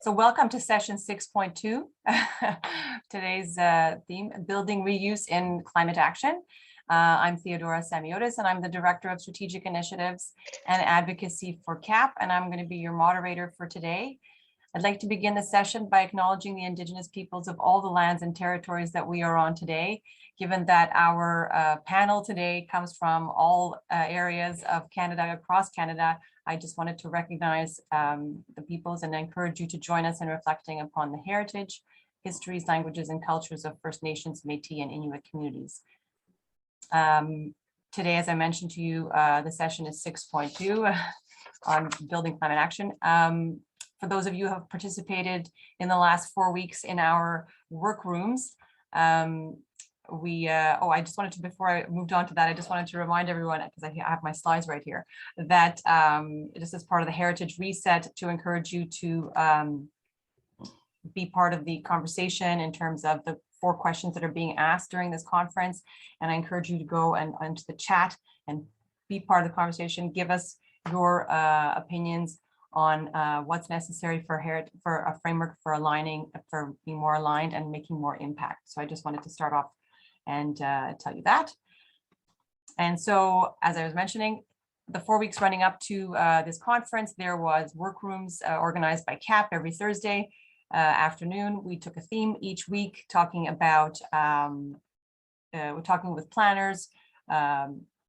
So welcome to session 6.2. Today's theme, building reuse in climate action. I'm Theodora Samiotis, and I'm the Director of Strategic Initiatives and Advocacy for CAHP, and I'm going to be your moderator for today. I'd like to begin the session by acknowledging the Indigenous peoples of all the lands and territories that we are on today. Given that our panel today comes from all areas of Canada, across Canada, I just wanted to recognize the peoples and encourage you to join us in reflecting upon the heritage, histories, languages, and cultures of First Nations, Métis, and Inuit communities. Today, as I mentioned to you, the session is 6.2 on building climate action. For those of you who have participated in the last 4 weeks in our workrooms, I just wanted to, before I moved on to that, I just wanted to remind everyone, because I have my slides right here, that this is part of the Heritage Reset to encourage you to be part of the conversation in terms of the 4 questions that are being asked during this conference. And I encourage you to go into the chat and be part of the conversation. Give us your opinions on what's necessary for a framework for aligning, for being more aligned and making more impact. So I just wanted to start off and tell you that. And so, as I was mentioning, the 4 weeks running up to this conference, there was workrooms organized by CAHP every Thursday afternoon. We took a theme each week, talking about, we're talking with planners,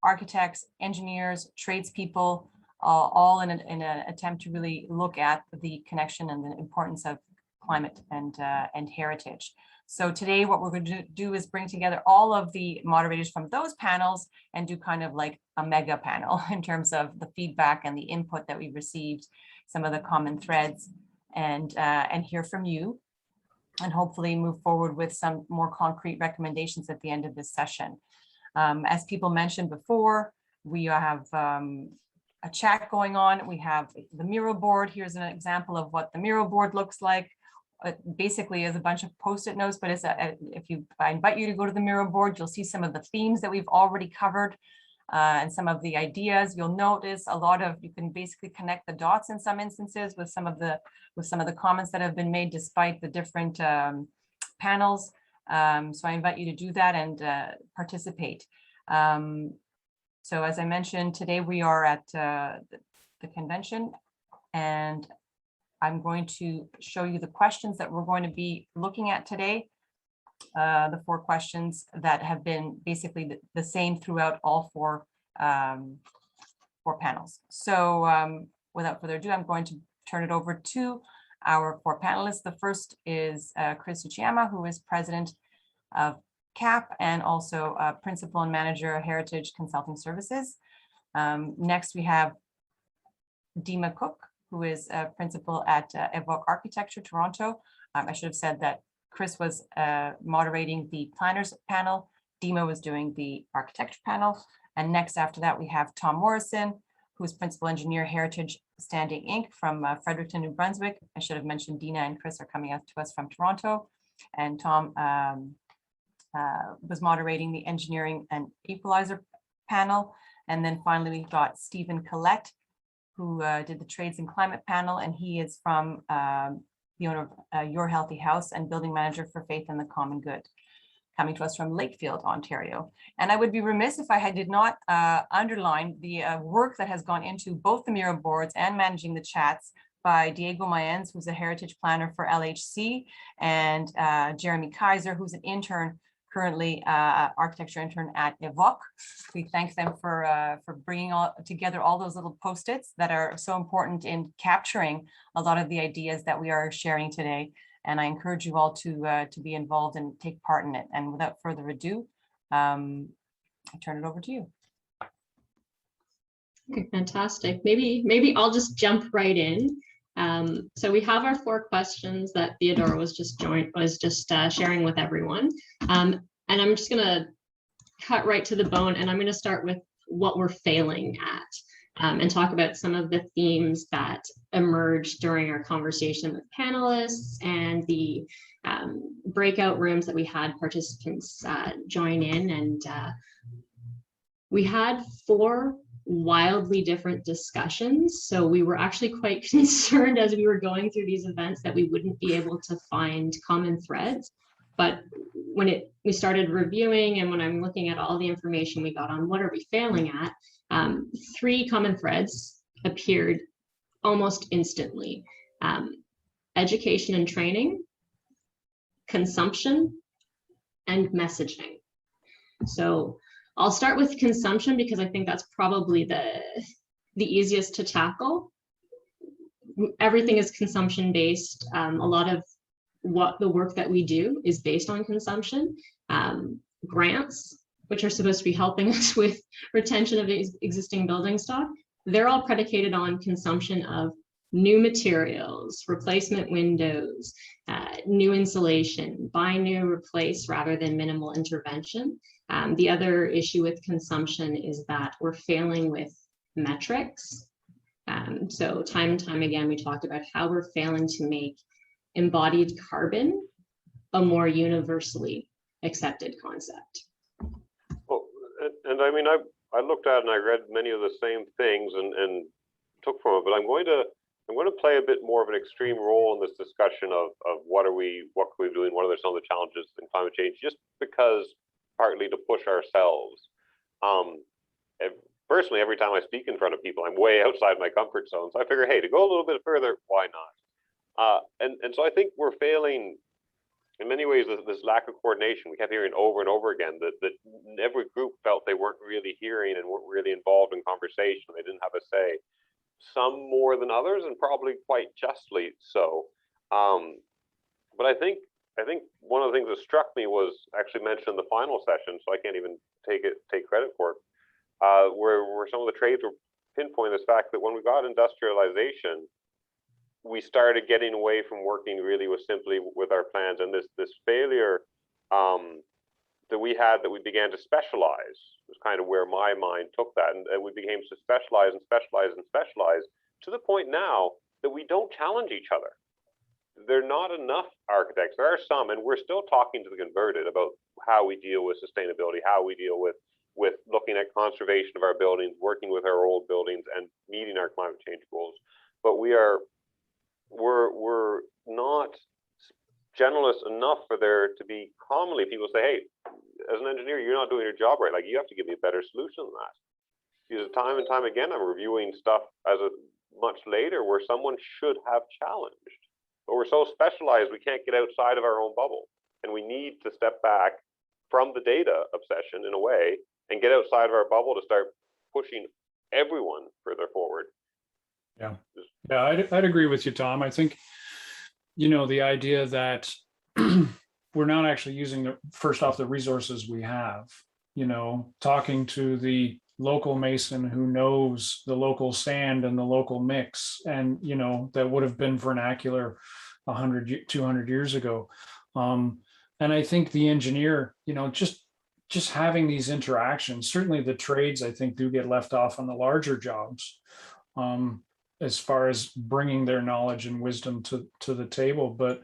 architects, engineers, tradespeople, all in an attempt to really look at the connection and the importance of climate and heritage. So today what we're going to do is bring together all of the moderators from those panels and do kind of like a mega panel in terms of the feedback and the input that we received, some of the common threads, and hear from you, and hopefully move forward with some more concrete recommendations at the end of this session. As people mentioned before, we have a chat going on. We have the Miro board. Here's an example of what the Miro board looks like. Basically is a bunch of post-it notes, but it's I invite you to go to the Miro board, you'll see some of the themes that we've already covered and some of the ideas. You'll notice a lot of, you can basically connect the dots in some instances with some of the comments that have been made despite the different panels. So I invite you to do that and participate. So as I mentioned, today we are at the convention, and I'm going to show you the questions that we're going to be looking at today. The 4 questions that have been basically the same throughout all 4 panels. So without further ado, I'm going to turn it over to our 4 panelists. The first is Chris Uchiama, who is president of CAHP and also principal and manager of Heritage Consulting Services. Next, we have Dima Cook, who is a principal at Evoque Architecture, Toronto. I should have said that Chris was moderating the planners panel. Dima was doing the architecture panel. And next after that, we have Tom Morrison, who is principal engineer, Heritage Standing Inc. from Fredericton, New Brunswick. I should have mentioned Dina and Chris are coming out to us from Toronto. And Tom was moderating the engineering and equalizer panel. And then finally, we've got Stephen Collette, who did the trades and climate panel, and he is from the owner of Your Healthy House and building manager for Faith in the Common Good, coming to us from Lakefield, Ontario. And I would be remiss if I did not underline the work that has gone into both the Miro boards and managing the chats by Diego Mayens, who's a heritage planner for LHC, and Jeremy Kaiser, who's an intern currently architecture intern at Evoque. We thank them for bringing together all those little post-its that are so important in capturing a lot of the ideas that we are sharing today. And I encourage you all to be involved and take part in it. And without further ado, I turn it over to you. Okay, fantastic. Maybe I'll just jump right in. So we have our 4 questions that Theodora was just sharing with everyone. And I'm just gonna cut right to the bone, and I'm gonna start with what we're failing at and talk about some of the themes that emerged during our conversation with panelists and the breakout rooms that we had participants join in. And we had 4 wildly different discussions. So we were actually quite concerned as we were going through these events that we wouldn't be able to find common threads. But when we started reviewing, and when I'm looking at all the information we got on what are we failing at, 3 common threads appeared almost instantly. Education and training, consumption, and messaging. So I'll start with consumption because I think that's probably the easiest to tackle. Everything is consumption based. A lot of what the work that we do is based on consumption. Grants, which are supposed to be helping us with retention of existing building stock, they're all predicated on consumption of new materials, replacement windows, new insulation, buy new, replace rather than minimal intervention. The other issue with consumption is that we're failing with metrics. So time and time again, we talked about how we're failing to make embodied carbon a more universally accepted concept. Well, and I mean, I looked at and I read many of the same things and took from it, but I'm going to play a bit more of an extreme role in this discussion of what can we be doing, what are some of the challenges in climate change, just because partly to push ourselves. Personally, every time I speak in front of people, I'm way outside my comfort zone. So I figure, hey, to go a little bit further, why not? And so I think we're failing in many ways. This lack of coordination, we kept hearing over and over again that every group felt they weren't really hearing and weren't really involved in conversation. They didn't have a say. Some more than others, and probably quite justly so. But I think one of the things that struck me was actually mentioned in the final session, so I can't even take credit for it, where some of the trades were pinpointing this fact that when we got industrialization, we started getting away from working really with our plans, and this failure that we had, that we began to specialize, was kind of where my mind took that, and we became to specialize and specialize and specialize to the point now that we don't challenge each other. There are not enough architects. There are some, and we're still talking to the converted about how we deal with sustainability, how we deal with looking at conservation of our buildings, working with our old buildings, and meeting our climate change goals. But we're not generalists enough for there to be commonly people say, hey, as an engineer, you're not doing your job right. Like, you have to give me a better solution than that. Because time and time again, I'm reviewing stuff as a much later where someone should have challenged. But we're so specialized, we can't get outside of our own bubble. And we need to step back from the data obsession in a way and get outside of our bubble to start pushing everyone further forward. Yeah, I'd agree with you, Tom. I think, the idea that we're not actually using the resources we have, talking to the local mason who knows the local sand and the local mix, and, that would have been vernacular 100, 200 years ago. And I think the engineer, just having these interactions, certainly the trades, I think, do get left off on the larger jobs. As far as bringing their knowledge and wisdom to the table, but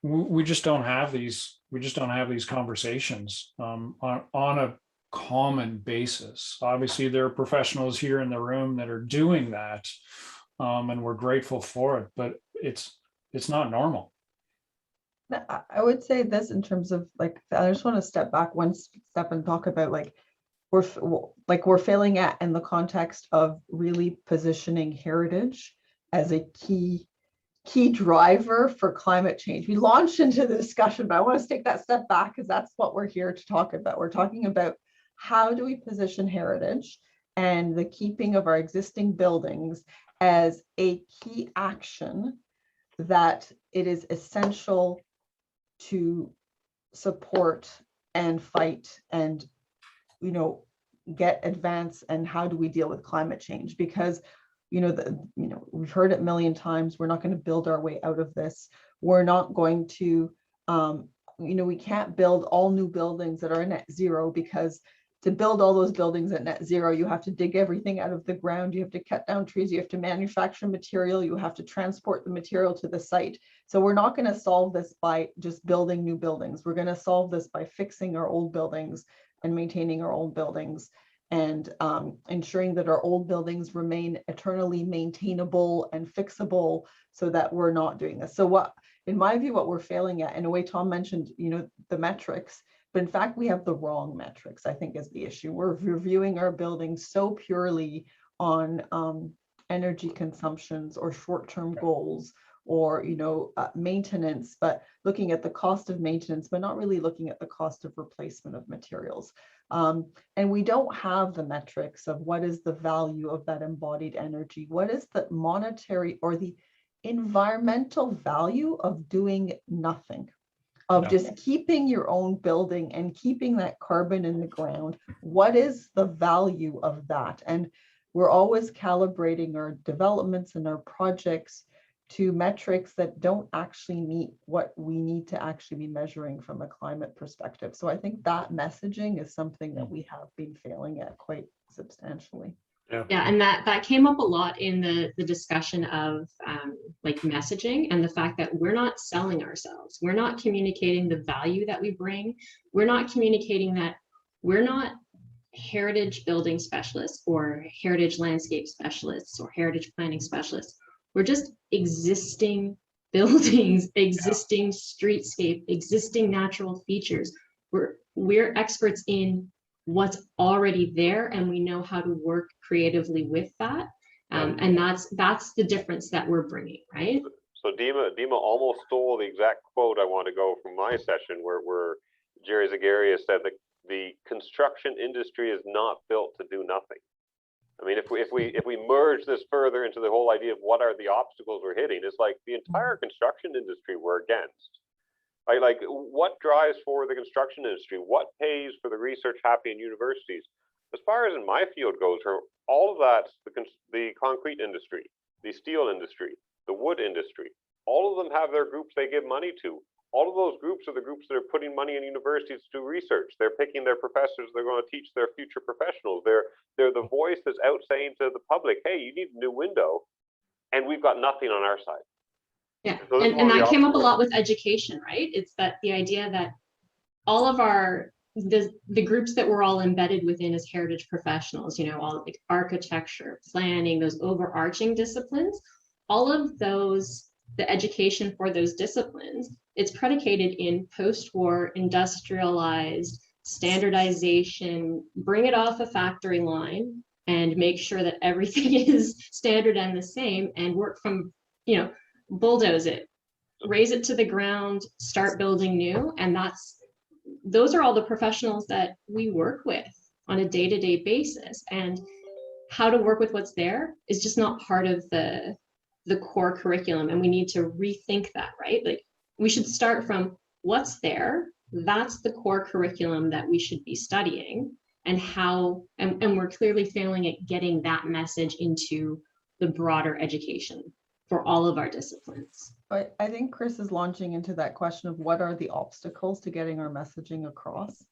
we just don't have these. We just don't have these conversations on a common basis. Obviously, there are professionals here in the room that are doing that, and we're grateful for it. But it's not normal. I would say this in terms of I just want to step back one step and talk about we're failing at in the context of really positioning heritage as a key driver for climate change. We launched into the discussion, but I want to take that step back because that's what we're here to talk about. We're talking about how do we position heritage and the keeping of our existing buildings as a key action that it is essential to support and fight and get advance, and how do we deal with climate change? Because we've heard it a million times, we're not going to build our way out of this. We're not going to we can't build all new buildings that are at net zero, because to build all those buildings at net zero, you have to dig everything out of the ground, you have to cut down trees, you have to manufacture material, you have to transport the material to the site. So we're not going to solve this by just building new buildings. We're going to solve this by fixing our old buildings and maintaining our old buildings and ensuring that our old buildings remain eternally maintainable and fixable, so that we're not doing this. So what, in my view, what we're failing at, in a way, Tom mentioned, the metrics, but in fact, we have the wrong metrics, I think, is the issue. We're reviewing our buildings so purely on energy consumptions or short-term goals, or maintenance, but looking at the cost of maintenance, but not really looking at the cost of replacement of materials. And we don't have the metrics of what is the value of that embodied energy, what is the monetary or the environmental value of doing nothing, of just keeping your own building and keeping that carbon in the ground. What is the value of that? And we're always calibrating our developments and our projects to metrics that don't actually meet what we need to actually be measuring from a climate perspective. So I think that messaging is something that we have been failing at quite substantially. Yeah, and that came up a lot in the discussion of like messaging, and the fact that we're not selling ourselves. We're not communicating the value that we bring. We're not communicating that we're not heritage building specialists or heritage landscape specialists or heritage planning specialists. We're just existing buildings, existing streetscape, existing natural features. We're experts in what's already there, and we know how to work creatively with that. And that's the difference that we're bringing, right? So Dima almost stole the exact quote I want to go from my session, where Jerry Zagaria said that the construction industry is not built to do nothing. I mean, if we merge this further into the whole idea of what are the obstacles we're hitting, it's like the entire construction industry we're against. Like what drives forward the construction industry? What pays for the research happy in universities? As far as in my field goes, all of that's the concrete industry, the steel industry, the wood industry. All of them have their groups they give money to. All of those groups are the groups that are putting money in universities to do research. They're picking their professors. They're going to teach their future professionals. They're the voice that's out saying to the public, hey, you need a new window, and we've got nothing on our side. Yeah, So and that came up a lot with education, right? It's that the idea that all of the groups that we're all embedded within as heritage professionals, all like architecture, planning, those overarching disciplines, all of those, the education for those disciplines, it's predicated in post-war industrialized standardization, bring it off a factory line and make sure that everything is standard and the same, and work from, bulldoze it, raise it to the ground, start building new. And those are all the professionals that we work with on a day-to-day basis. And how to work with what's there is just not part of the core curriculum. And we need to rethink that, right? Like we should start from what's there. That's the core curriculum that we should be studying, and and we're clearly failing at getting that message into the broader education for all of our disciplines. I think Chris is launching into that question of what are the obstacles to getting our messaging across.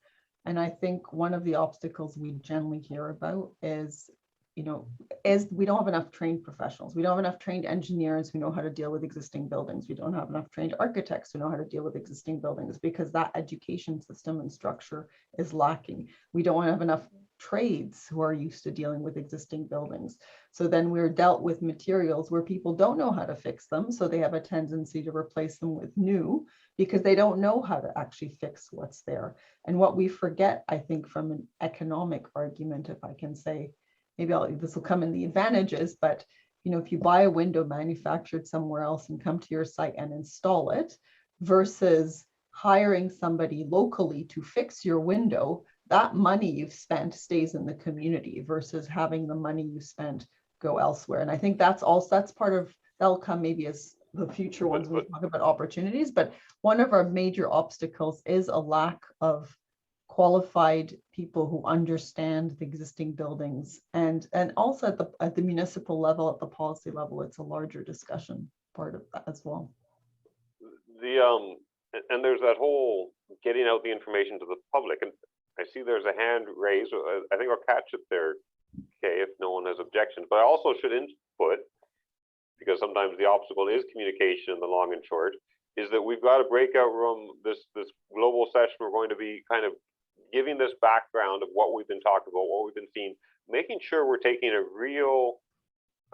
And I think one of the obstacles we generally hear about is we don't have enough trained professionals. We don't have enough trained engineers who know how to deal with existing buildings. We don't have enough trained architects who know how to deal with existing buildings, because that education system and structure is lacking. We don't have enough trades who are used to dealing with existing buildings. So then we're dealt with materials where people don't know how to fix them. So they have a tendency to replace them with new because they don't know how to actually fix what's there. And what we forget, I think, from an economic argument, if I can say, maybe this will come in the advantages, but if you buy a window manufactured somewhere else and come to your site and install it versus hiring somebody locally to fix your window, that money you've spent stays in the community versus having the money you spent go elsewhere. And I think that's part of, that'll come maybe as the future ones we talk about opportunities, but one of our major obstacles is a lack of qualified people who understand the existing buildings, and also at the municipal level, at the policy level, it's a larger discussion part of that as well. And there's that whole getting out the information to the public, and I see there's a hand raised. I think I'll catch it there, okay, if no one has objections. But I also should input, because sometimes the obstacle is communication in the long and short, is that we've got a breakout room, this global session we're going to be kind of giving this background of what we've been talking about, what we've been seeing, making sure we're taking a real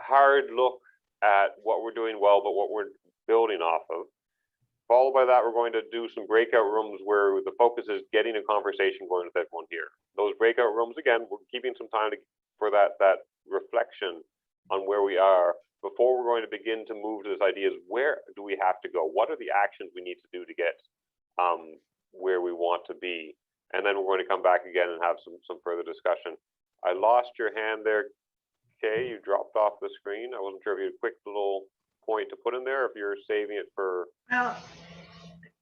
hard look at what we're doing well, but what we're building off of. Followed by that, we're going to do some breakout rooms where the focus is getting a conversation going with everyone here. Those breakout rooms, again, we're keeping some time for that reflection on where we are before we're going to begin to move to this idea is where do we have to go? What are the actions we need to do to get where we want to be? And then we're going to come back again and have some further discussion. I lost your hand there, Kay. You dropped off the screen. I wasn't sure if you had a quick little point to put in there, if you're saving it for. Well,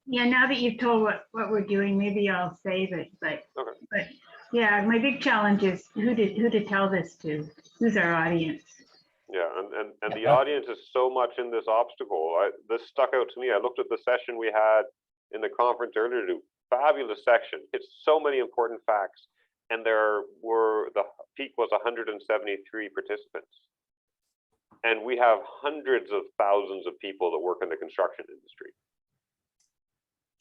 yeah, now that you've told what we're doing, maybe I'll save it, but Okay. but yeah, my big challenge is who to tell this to. Who's our audience? Yeah, and the audience is so much in this obstacle. This stuck out to me. I looked at the session we had in the conference earlier today. Fabulous section. It's so many important facts. And the peak was 173 participants. And we have hundreds of thousands of people that work in the construction industry.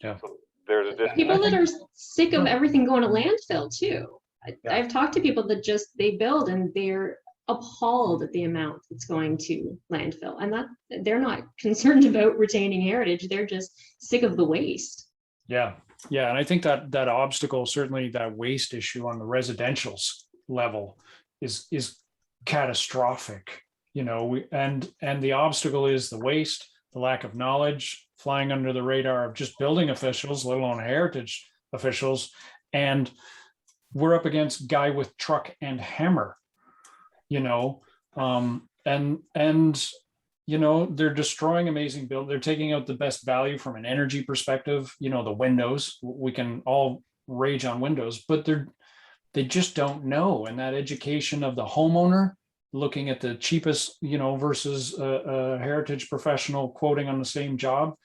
Yeah. So there's a People that are sick of everything going to landfill too. Yeah. I've talked to people that they build and they're appalled at the amount that's going to landfill, and that they're not concerned about retaining heritage. They're just sick of the waste. Yeah. And I think that obstacle, certainly that waste issue on the residential level is catastrophic, and the obstacle is the waste, the lack of knowledge, flying under the radar of just building officials, let alone heritage officials. And we're up against guy with truck and hammer, they're destroying amazing build. They're taking out the best value from an energy perspective. The windows, we can all rage on windows, but they just don't know. And that education of the homeowner, looking at the cheapest, versus a heritage professional quoting on the same job,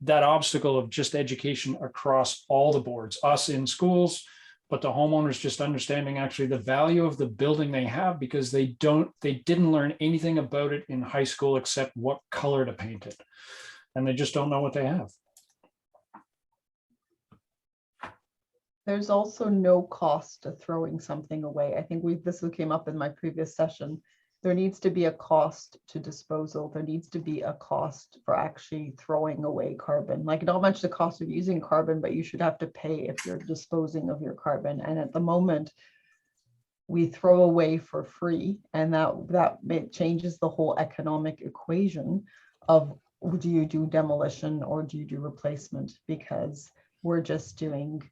that obstacle of just education across all the boards, us in schools, but the homeowners just understanding actually the value of the building they have, because they didn't learn anything about it in high school except what color to paint it. And they just don't know what they have. There's also no cost to throwing something away. I think this came up in my previous session. There needs to be a cost to disposal. There needs to be a cost for actually throwing away carbon. Like, not much the cost of using carbon, but you should have to pay if you're disposing of your carbon. And at the moment, we throw away for free, and that changes the whole economic equation of, do you do demolition or do you do replacement? Because we're just doing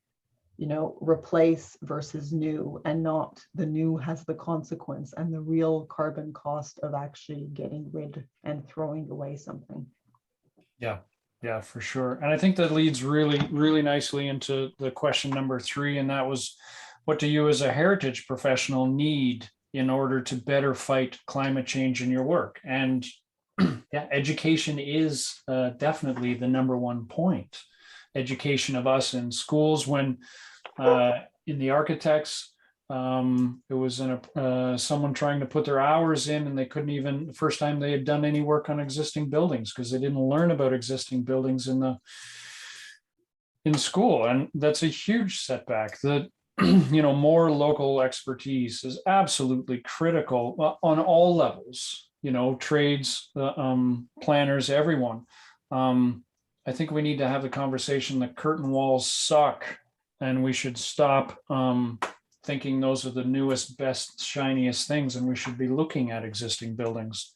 replace versus new, and not the new has the consequence and the real carbon cost of actually getting rid and throwing away something. Yeah, for sure. And I think that leads really, really nicely into the question number 3. And that was, what do you as a heritage professional need in order to better fight climate change in your work? And yeah, education is definitely the number one point. Education of us in schools. When in the architects, it was someone trying to put their hours in, and they couldn't even, the first time they had done any work on existing buildings, because they didn't learn about existing buildings in school. And that's a huge setback. That more local expertise is absolutely critical on all levels, trades, planners, everyone. I think we need to have the conversation that curtain walls suck, and we should stop thinking those are the newest, best, shiniest things, and we should be looking at existing buildings.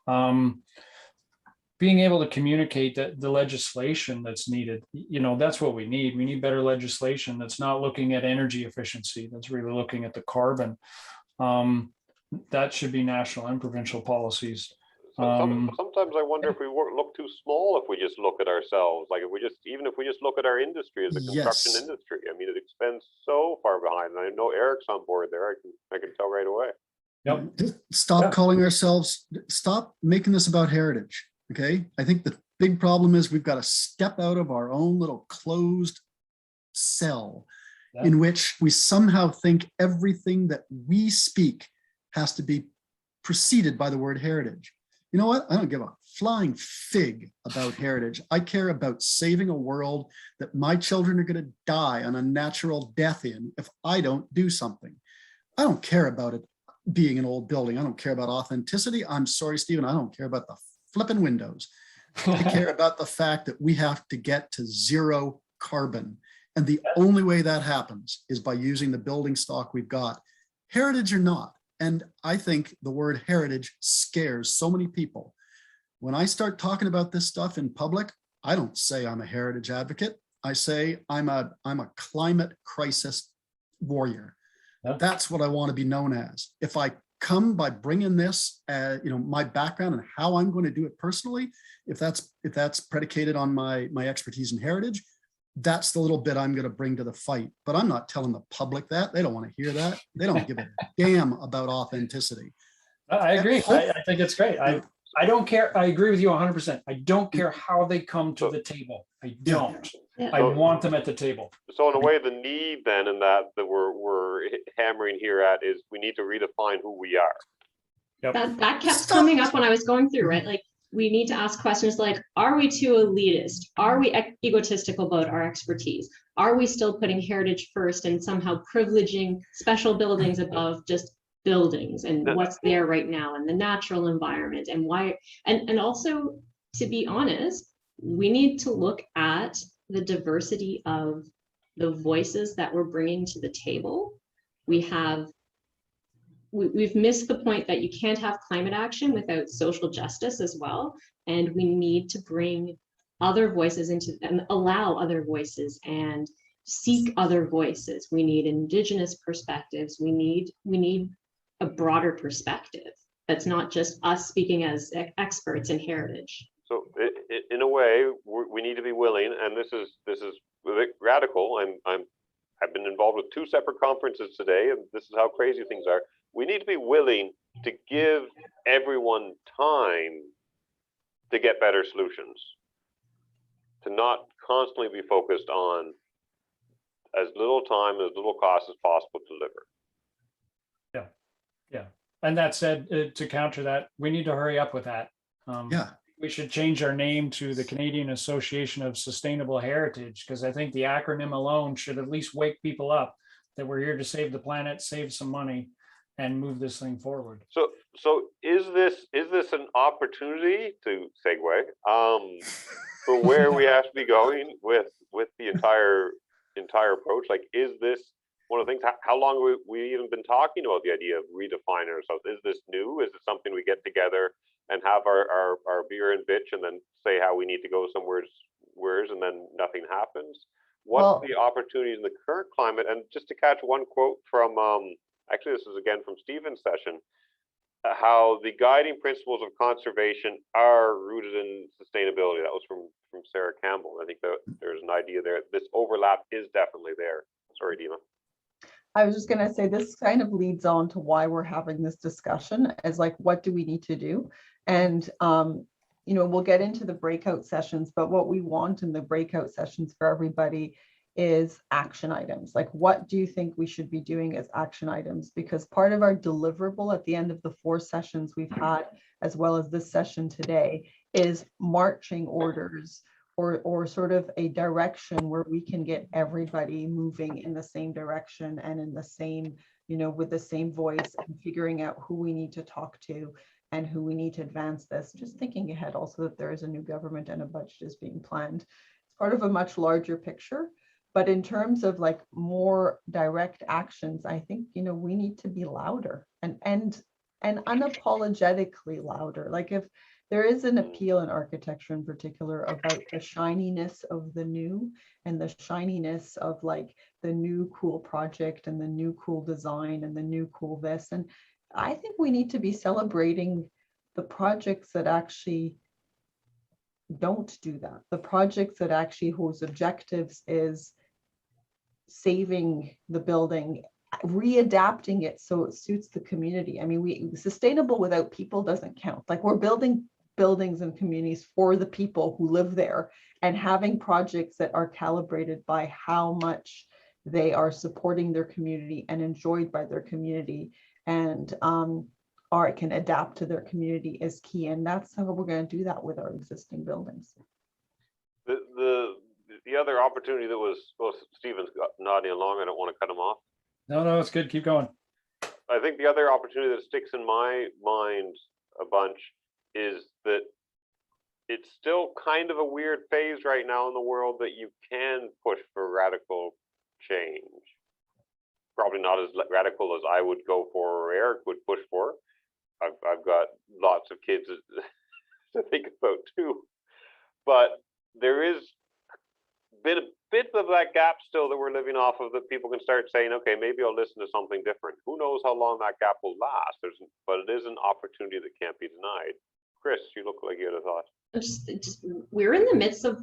Being able to communicate that the legislation that's needed, that's what we need. We need better legislation that's not looking at energy efficiency, that's really looking at the carbon. That should be national and provincial policies. Sometimes I wonder if we look too small if we just look at ourselves. Like, if we just look at our industry as a construction industry. I mean, it extends so far behind. And I know Eric's on board there. I can tell right away. Yep. Stop calling ourselves. Stop making this about heritage. Okay. I think the big problem is we've got to step out of our own little closed cell in which we somehow think everything that we speak has to be preceded by the word heritage. You know what? I don't give a flying fig about heritage. I care about saving a world that my children are going to die an unnatural death in if I don't do something. I don't care about it being an old building. I don't care about authenticity. I'm sorry, Stephen, I don't care about the flipping windows. I care about the fact that we have to get to zero carbon. And the only way that happens is by using the building stock we've got, heritage or not. And I think the word heritage scares so many people. When I start talking about this stuff in public, I don't say I'm a heritage advocate. I say I'm a climate crisis warrior. Yep. That's what I want to be known as. If I come by bringing this, my background and how I'm going to do it personally, if that's predicated on my expertise in heritage, that's the little bit I'm going to bring to the fight. But I'm not telling the public that. They don't want to hear that. They don't give a damn about authenticity. I agree. I think it's great. I don't care. I agree with you 100%. I don't care how they come to the table. I don't. Yeah. I want them at the table. So in a way, the need then in that we're hammering here at is we need to redefine who we are. Yep. That kept coming up when I was going through, right? Like, we need to ask questions like, are we too elitist? Are we egotistical about our expertise? Are we still putting heritage first and somehow privileging special buildings above just buildings and what's there right now and the natural environment and why? And also, to be honest, we need to look at the diversity of the voices that we're bringing to the table. We've missed the point that you can't have climate action without social justice as well. And we need to bring other voices into and allow other voices and seek other voices. We need Indigenous perspectives. We need a broader perspective. That's not just us speaking as experts in heritage. So in a way, we need to be willing, and this is a bit radical. I've been involved with 2 separate conferences today, and this is how crazy things are. We need to be willing to give everyone time to get better solutions, to not constantly be focused on as little time, as little cost as possible to deliver. Yeah. And that said, to counter that, we need to hurry up with that. We should change our name to the Canadian Association of Sustainable Heritage, because I think the acronym alone should at least wake people up that we're here to save the planet, save some money, and move this thing forward. So is this an opportunity to segue for where we have to be going with the entire approach? Like, is this one of the things? How long have we even been talking about the idea of redefining ourselves? Is this new? Is it something we get together and have our beer and bitch and then say how we need to go somewhere and then nothing happens? What's the opportunities in the current climate? And just to catch one quote from actually, this is again from Stephen's session, how the guiding principles of conservation are rooted in sustainability. That was from Sarah Campbell. I think that there's an idea there. This overlap is definitely there. Sorry, Dima. I was just going to say, this kind of leads on to why we're having this discussion, as like, what do we need to do? And, we'll get into the breakout sessions, but what we want in the breakout sessions for everybody is action items. Like, what do you think we should be doing as action items? Because part of our deliverable at the end of the 4 sessions we've had, as well as this session today, is marching orders or sort of a direction where we can get everybody moving in the same direction and in the same, with the same voice, and figuring out who we need to talk to and who we need to advance this. Just thinking ahead also that there is a new government and a budget is being planned. It's part of a much larger picture. But in terms of like more direct actions, I think, we need to be louder and unapologetically louder. Like, if there is an appeal in architecture in particular about the shininess of the new and the shininess of like the new cool project and the new cool design and the new cool this. And I think we need to be celebrating the projects that actually don't do that. The projects that actually whose objectives is saving the building, readapting it so it suits the community. I mean, sustainable without people doesn't count. Like, we're building buildings and communities for the people who live there, and having projects that are calibrated by how much they are supporting their community and enjoyed by their community. And are can adapt to their community is key. And that's how we're going to do that with our existing buildings. The other opportunity that was, well, Stephen's got nodding along. I don't want to cut him off. No, it's good. Keep going. I think the other opportunity that sticks in my mind a bunch is that it's still kind of a weird phase right now in the world that you can push for radical change. Probably not as radical as I would go for or Eric would push for. I've got lots of kids to think about too. But there is been a bit of that gap still that we're living off of, that people can start saying, okay, maybe I'll listen to something different. Who knows how long that gap will last? But it is an opportunity that can't be denied. Chris, you look like you had a thought. We're in the midst of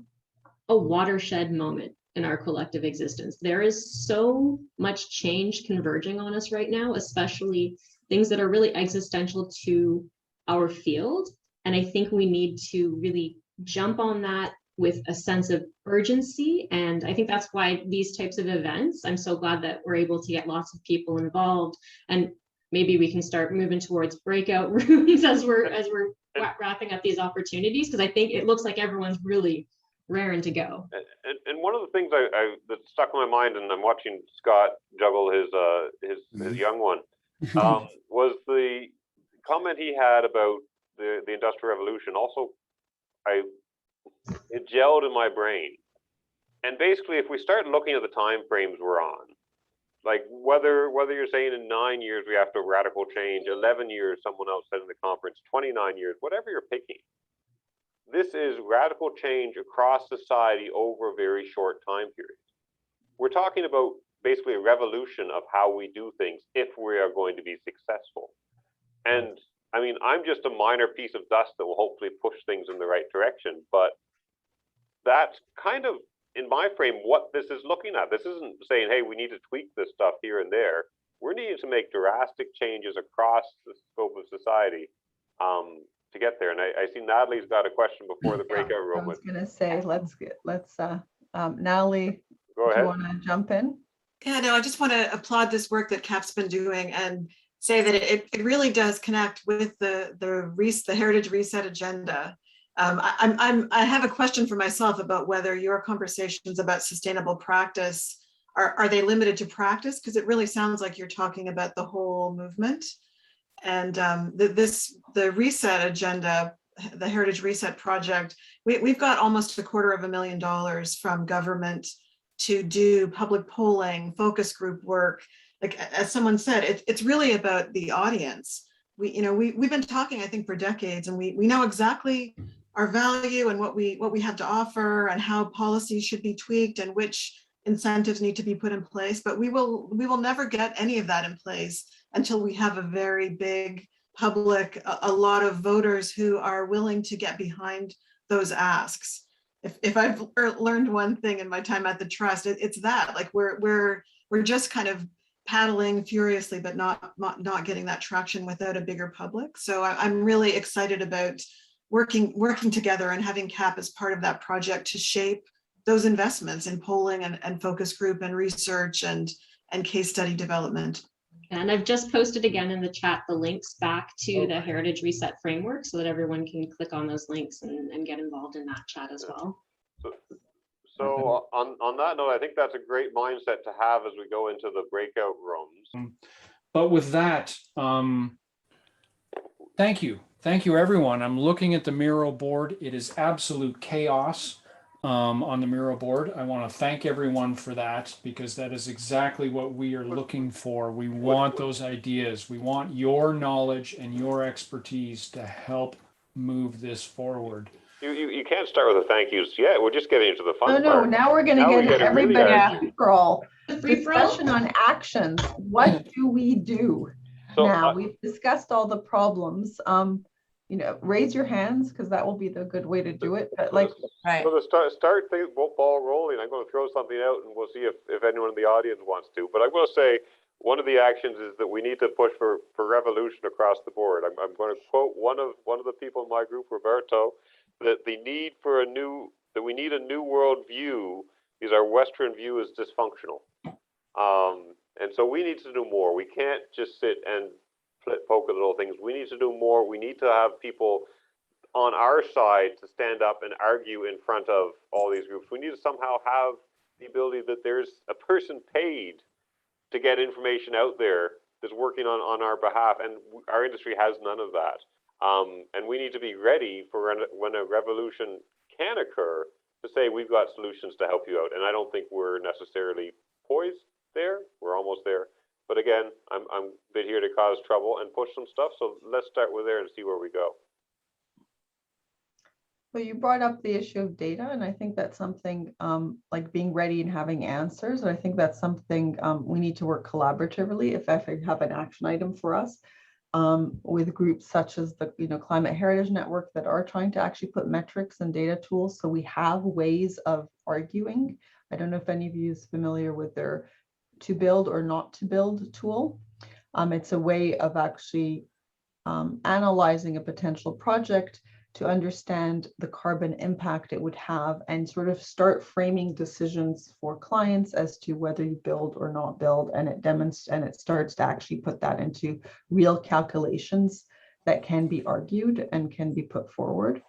a watershed moment in our collective existence. There is so much change converging on us right now, especially things that are really existential to our field. And I think we need to really jump on that with a sense of urgency. And I think that's why these types of events, I'm so glad that we're able to get lots of people involved, and maybe we can start moving towards breakout rooms as we're wrapping up these opportunities, because I think it looks like everyone's really raring to go. And one of the things that stuck in my mind, and I'm watching Scott juggle his young one, was the comment he had about the Industrial Revolution. Also, it gelled in my brain. And basically, if we start looking at the time frames we're on, like whether you're saying in 9 years we have to radical change, 11 years, someone else said in the conference, 29 years, whatever you're picking, this is radical change across society over a very short time period. We're talking about basically a revolution of how we do things if we are going to be successful. And I mean, I'm just a minor piece of dust that will hopefully push things in the right direction, but that's kind of, in my frame, what this is looking at. This isn't saying, hey, we need to tweak this stuff here and there. We're needing to make drastic changes across the scope of society to get there. And I see Natalie's got a question before the breakout room. I was going to say, let's Natalie, Go ahead. do you want to jump in? Yeah, no, I just want to applaud this work that CAHP's been doing and say that it really does connect with the Heritage Reset agenda. I have a question for myself about whether your conversations about sustainable practice are they limited to practice? Because it really sounds like you're talking about the whole movement. And the Reset agenda, the Heritage Reset project, we've got almost $250,000 from government to do public polling, focus group work. Like as someone said, it's really about the audience. We've been talking, I think, for decades, and we know exactly our value and what we have to offer and how policies should be tweaked and which incentives need to be put in place. But we will never get any of that in place until we have a very big public, a lot of voters who are willing to get behind those asks. If I've learned one thing in my time at the trust, it's that, like we're just kind of paddling furiously, but not getting that traction without a bigger public. So I'm really excited about working together and having CAHP as part of that project to shape those investments in polling and focus group and research and case study development. And I've just posted again in the chat the links back to the Heritage Reset framework so that everyone can click on those links and get involved in that chat as well. So on that note, I think that's a great mindset to have as we go into the breakout rooms. But with that, thank you. Thank you, everyone. I'm looking at the Miro board. It is absolute chaos on the Miro board. I want to thank everyone for that, because that is exactly what we are looking for. We want those ideas. We want your knowledge and your expertise to help move this forward. You can't start with the thank yous yet. We're just getting into the fun No, part. now we're going to get everybody discussion on actions. What do we do now? We've discussed all the problems. Raise your hands, because that will be the good way to do it. But Right. So to start the ball rolling, I'm going to throw something out, and we'll see if anyone in the audience wants to. But I'm going to say one of the actions is that we need to push for revolution across the board. I'm going to quote one of the people in my group, Roberto, that we need a new world view because our Western view is dysfunctional. And so we need to do more. We can't just sit and poke at little things. We need to do more. We need to have people on our side to stand up and argue in front of all these groups. We need to somehow have the ability that there's a person paid to get information out there that's working on our behalf, and our industry has none of that. And we need to be ready for when a revolution can occur to say we've got solutions to help you out. And I don't think we're necessarily poised there. We're almost there. But again, I'm a bit here to cause trouble and push some stuff. So let's start with there and see where we go. Well, you brought up the issue of data, and I think that's something like being ready and having answers. And I think that's something we need to work collaboratively. If I have an action item for us with groups such as the Climate Heritage Network that are trying to actually put metrics and data tools, so we have ways of arguing. I don't know if any of you is familiar with their to build or not to build tool. It's a way of actually analyzing a potential project to understand the carbon impact it would have and sort of start framing decisions for clients as to whether you build or not build. And it starts to actually put that into real calculations that can be argued and can be put forward.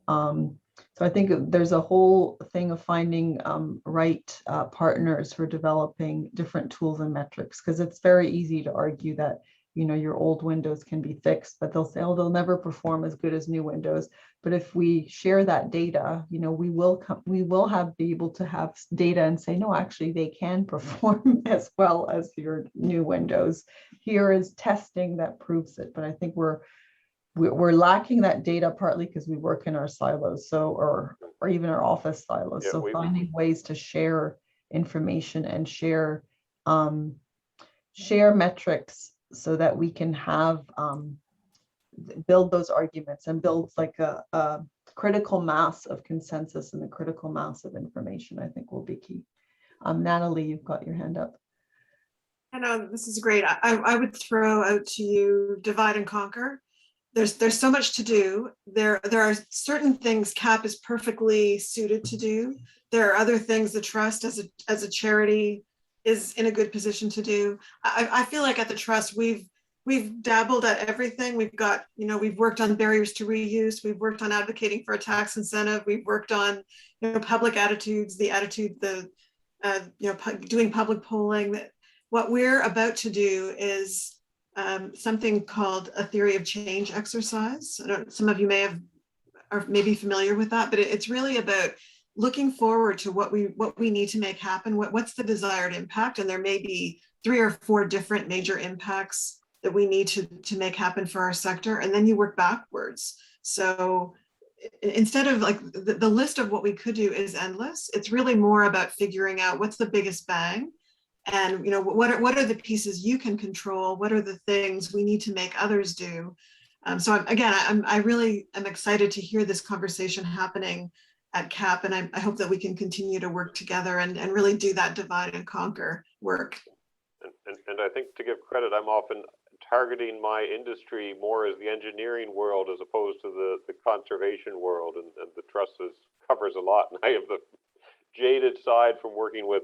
So I think there's a whole thing of finding right partners for developing different tools and metrics, because it's very easy to argue that your old windows can be fixed, but they'll say, oh, they'll never perform as good as new windows. But if we share that data, we will be able to have data and say, no, actually they can perform as well as your new windows. Here is testing that proves it. But I think we're lacking that data partly because we work in our silos, or even our office silos. Yeah, so finding ways to share information and share metrics so that we can have build those arguments and build like a critical mass of consensus and a critical mass of information, I think will be key. Natalie, you've got your hand up. I know this is great. I would throw out to you divide and conquer. There's so much to do. There are certain things CAHP is perfectly suited to do. There are other things the trust as a charity is in a good position to do. I feel like at the trust we've dabbled at everything. We've got, we've worked on barriers to reuse. We've worked on advocating for a tax incentive. We've worked on public attitudes, doing public polling. What we're about to do is something called a theory of change exercise. Some of you are maybe familiar with that, but it's really about looking forward to what we need to make happen. What's the desired impact? And there may be 3 or 4 different major impacts that we need to make happen for our sector. And then you work backwards. So instead of like the list of what we could do is endless, it's really more about figuring out what's the biggest bang. And what are the pieces you can control? What are the things we need to make others do? So I really am excited to hear this conversation happening at CAHP, and I hope that we can continue to work together and really do that divide and conquer work. And I think to give credit, I'm often targeting my industry more as the engineering world as opposed to the conservation world, and the trust covers a lot. And I have the jaded side from working with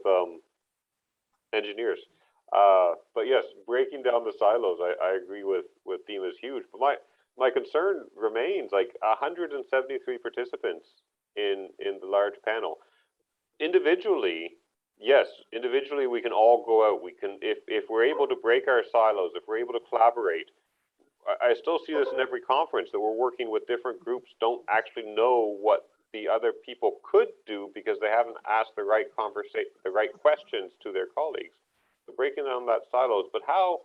engineers. But yes, breaking down the silos, I agree with Dima is huge. But my concern remains like 173 participants in the large panel. Individually, yes, individually we can all go out. We can, if we're able to break our silos, if we're able to collaborate. I still see this in every conference that we're working with different groups don't actually know what the other people could do because they haven't asked the right questions to their colleagues. So breaking down that silos, but how,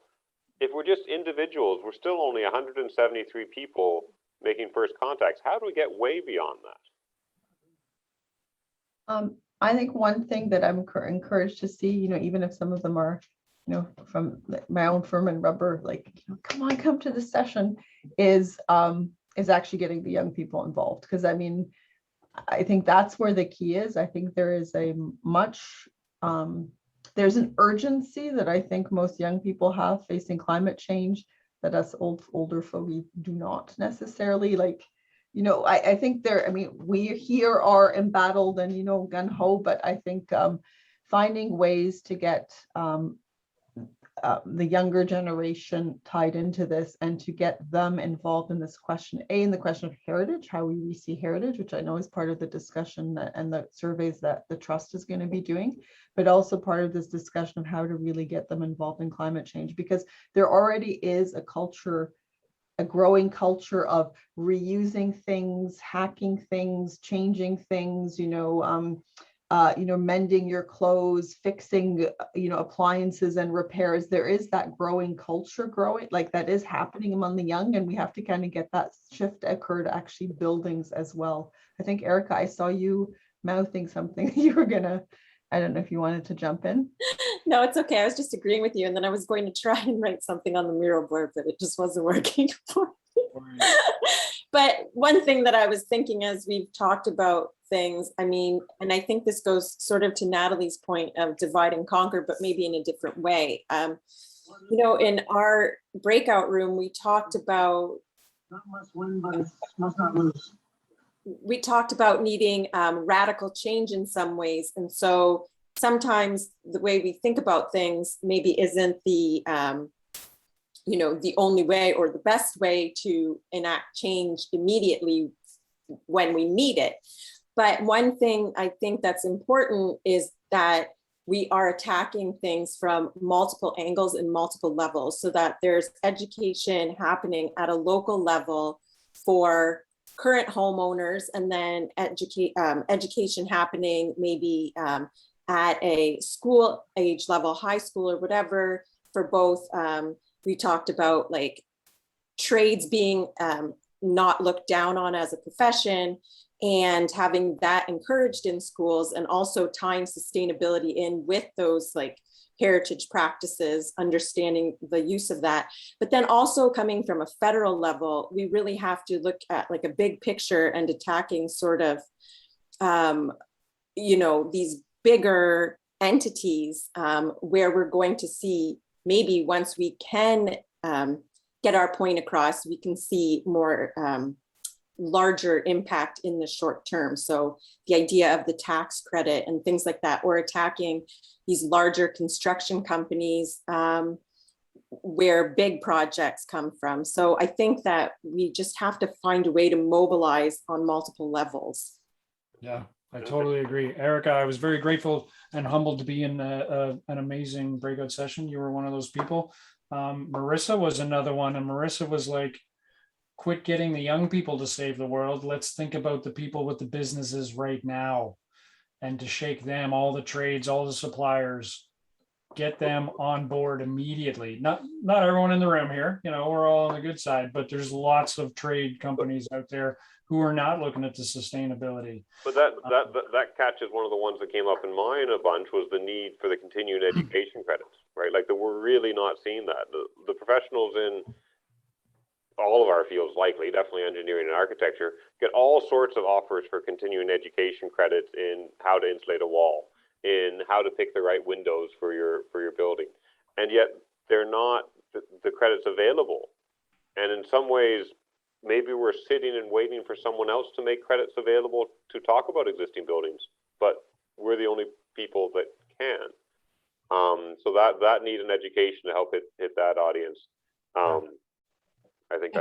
if we're just individuals, we're still only 173 people making first contacts. How do we get way beyond that? I think one thing that I'm encouraged to see, even if some of them are, from my own firm in rubber, like, come to the session, is actually getting the young people involved. Because I think that's where the key is. I think there is there's an urgency that I think most young people have facing climate change that us older folk do not necessarily like. I think we here are embattled and, gung-ho, but I think finding ways to get the younger generation tied into this, and to get them involved in this question, in the question of heritage, how we see heritage, which I know is part of the discussion and the surveys that the trust is going to be doing, but also part of this discussion of how to really get them involved in climate change, because there already is a culture, a growing culture of reusing things, hacking things, changing things, mending your clothes, fixing, appliances and repairs. There is that growing culture like that is happening among the young, and we have to kind of get that shift occur to actually buildings as well. I think, Erica, I saw you mouthing something. You were gonna, I don't know if you wanted to jump in. No, it's okay. I was just agreeing with you. And then I was going to try and write something on the mural board, but it just wasn't working for me. But one thing that I was thinking as we've talked about things, and I think this goes sort of to Natalie's point of divide and conquer, but maybe in a different way. In our breakout room, we talked about must win, but it must not lose. We talked about needing radical change in some ways. And so sometimes the way we think about things maybe isn't the only way or the best way to enact change immediately when we need it. But one thing I think that's important is that we are attacking things from multiple angles and multiple levels, so that there's education happening at a local level for current homeowners, and then education happening maybe at a school age level, high school or whatever, for both. We talked about like trades being not looked down on as a profession, and having that encouraged in schools, and also tying sustainability in with those like heritage practices, understanding the use of that. But then also coming from a federal level, we really have to look at like a big picture and attacking sort of, these bigger entities where we're going to see, maybe once we can get our point across, we can see more larger impact in the short term. So the idea of the tax credit and things like that, or attacking these larger construction companies where big projects come from. So I think that we just have to find a way to mobilize on multiple levels. Yeah, I totally agree. Erica, I was very grateful and humbled to be in an amazing breakout session. You were one of those people. Marissa was another one, and Marissa was like, quit getting the young people to save the world. Let's think about the people with the businesses right now, and to shake them, all the trades, all the suppliers, get them on board immediately. Not everyone in the room here, we're all on the good side, but there's lots of trade companies out there who are not looking at the sustainability. But that catches one of the ones that came up in mine a bunch, was the need for the continuing education credits, right? Like that we're really not seeing that. The professionals in all of our fields, likely, definitely engineering and architecture, get all sorts of offers for continuing education credits in how to insulate a wall, in how to pick the right windows for your building, and yet they're not the credits available. And in some ways, maybe we're sitting and waiting for someone else to make credits available to talk about existing buildings, but we're the only people that can. So that need an education to help hit that audience. I think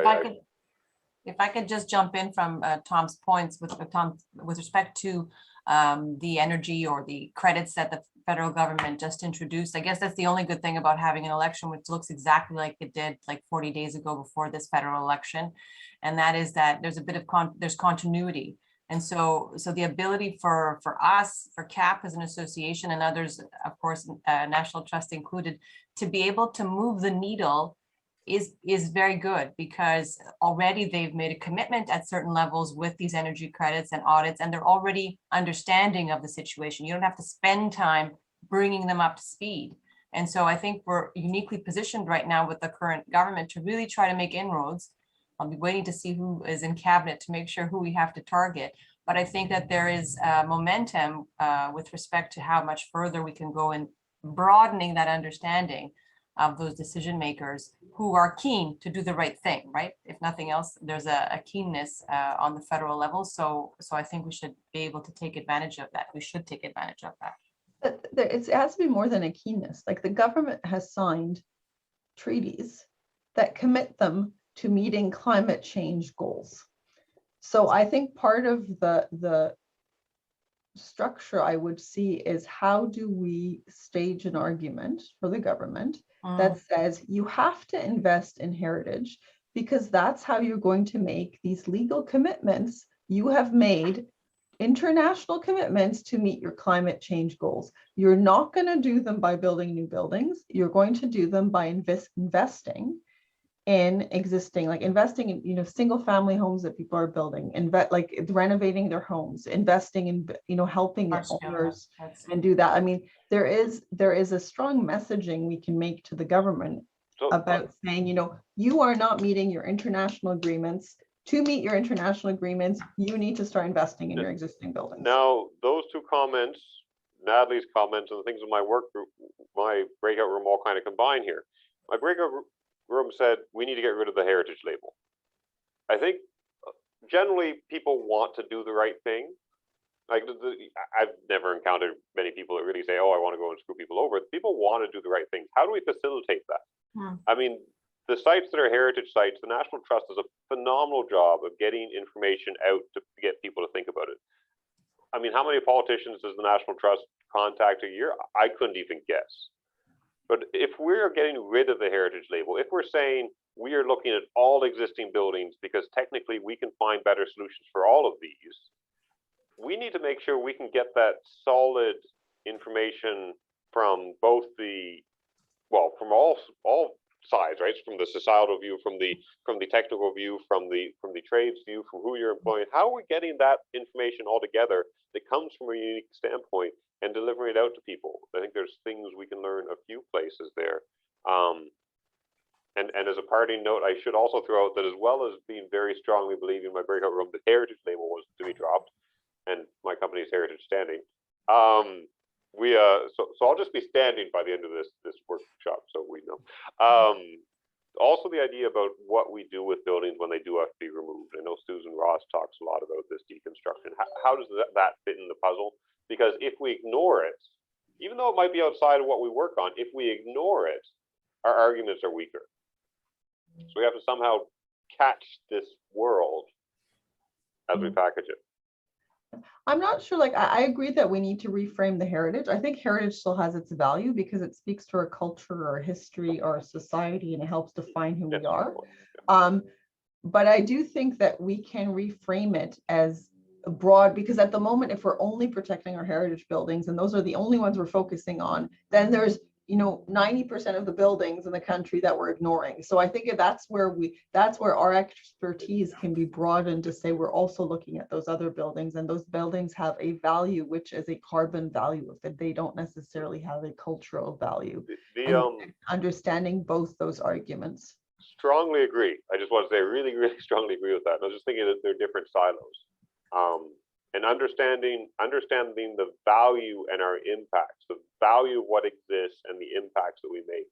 if I could just jump in from Tom's points with respect to the energy or the credits that the federal government just introduced. I guess that's the only good thing about having an election, which looks exactly like it did like 40 days ago before this federal election. And that is that there's a bit of there's continuity. And so the ability for us, for CAHP as an association, and others, of course, National Trust included, to be able to move the needle is very good, because already they've made a commitment at certain levels with these energy credits and audits, and they're already understanding of the situation. You don't have to spend time bringing them up to speed. And so I think we're uniquely positioned right now with the current government to really try to make inroads. I'll be waiting to see who is in cabinet to make sure who we have to target. But I think that there is momentum with respect to how much further we can go in broadening that understanding of those decision makers who are keen to do the right thing, right? If nothing else, there's a keenness on the federal level. So I think we should be able to take advantage of that. We should take advantage of that. It has to be more than a keenness. Like the government has signed treaties that commit them to meeting climate change goals. So I think part of the structure I would see is how do we stage an argument for the government that says you have to invest in heritage because that's how you're going to make these legal commitments you have made, international commitments to meet your climate change goals. You're not going to do them by building new buildings. You're going to do them by investing in existing, like investing in, single family homes that people are building, like renovating their homes, investing in, helping the owners and do that. I mean, there is a strong messaging we can make to the government about saying, you are not meeting your international agreements. To meet your international agreements, you need to start investing in your existing buildings. Now, those two comments, Natalie's comments and the things in my work group, my breakout room all kind of combine here. My breakout room said we need to get rid of the heritage label. I think generally people want to do the right thing. Like I've never encountered many people that really say, oh, I want to go and screw people over. People want to do the right thing. How do we facilitate that? I mean, the sites that are heritage sites, the National Trust does a phenomenal job of getting information out to get people to think about it. I mean, how many politicians does the National Trust contact a year? I couldn't even guess. But if we're getting rid of the heritage label, if we're saying we are looking at all existing buildings because technically we can find better solutions for all of these, we need to make sure we can get that solid information from both from all sides, right? From the societal view, from the technical view, from the trades view, from who you're employing. How are we getting that information all together that comes from a unique standpoint and delivering it out to people? I think there's things we can learn a few places there. And as a parting note, I should also throw out that as well as being very strongly believing in my breakout room, the heritage label was to be dropped, and my company's heritage standing. So I'll just be standing by the end of this workshop, so we know. Also the idea about what we do with buildings when they do have to be removed. I know Susan Ross talks a lot about this deconstruction. How does that fit in the puzzle? Because if we ignore it, even though it might be outside of what we work on, if we ignore it, our arguments are weaker. So we have to somehow catch this world as we package it. I'm not sure, like, I agree that we need to reframe the heritage. I think heritage still has its value because it speaks to our culture or history or society and it helps define who we are. But I do think that we can reframe it as broad, because at the moment, if we're only protecting our heritage buildings and those are the only ones we're focusing on, then there's 90% of the buildings in the country that we're ignoring. So I think that's where our expertise can be broadened to say we're also looking at those other buildings, and those buildings have a value, which is a carbon value, if they don't necessarily have a cultural value. Understanding both those arguments. Strongly agree. I just want to say really, really strongly agree with that. And I was just thinking that they're different silos. And understanding the value and our impacts, the value of what exists and the impacts that we make.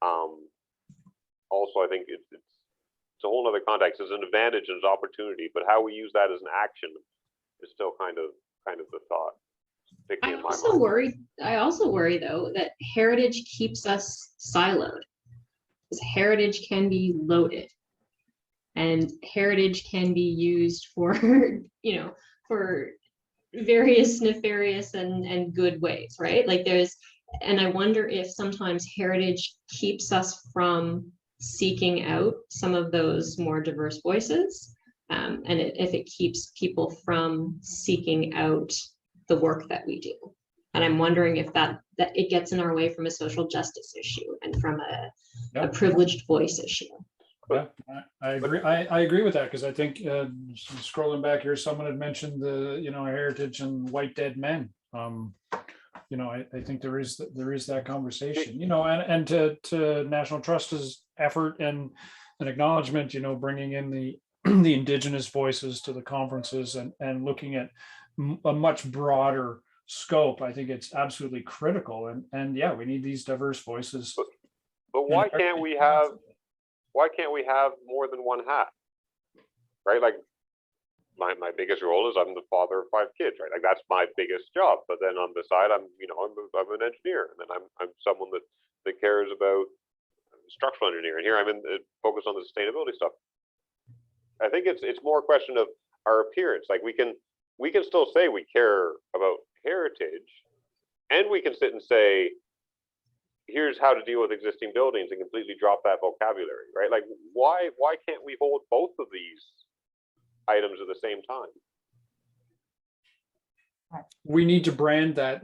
Also, I think it's a whole other context. It's an advantage and it's opportunity, but how we use that as an action is still kind of the thought. I also worry though that heritage keeps us siloed, because heritage can be loaded, and heritage can be used for for various nefarious and good ways, right? Like and I wonder if sometimes heritage keeps us from seeking out some of those more diverse voices, and if it keeps people from seeking out the work that we do. And I'm wondering if that it gets in our way from a social justice issue and from a privileged voice issue. Yeah, I agree. I agree with that, because I think scrolling back here, someone had mentioned the heritage and white dead men. I think there is that conversation. And to National Trust's effort and an acknowledgement. Bringing in the the indigenous voices to the conferences and looking at a much broader scope. I think it's absolutely critical. And yeah, we need these diverse voices. But why can't we have more than one hat? Right? Like, my biggest role is I'm the father of 5 kids, right? Like that's my biggest job. But then on the side, I'm I'm an engineer, and then I'm someone that cares about structural engineering. Here I'm focused on the sustainability stuff. I think it's more a question of our appearance. Like we can still say we care about heritage, and we can sit and say, here's how to deal with existing buildings, and completely drop that vocabulary, right? Like why can't we hold both of these items at the same time? We need to brand that.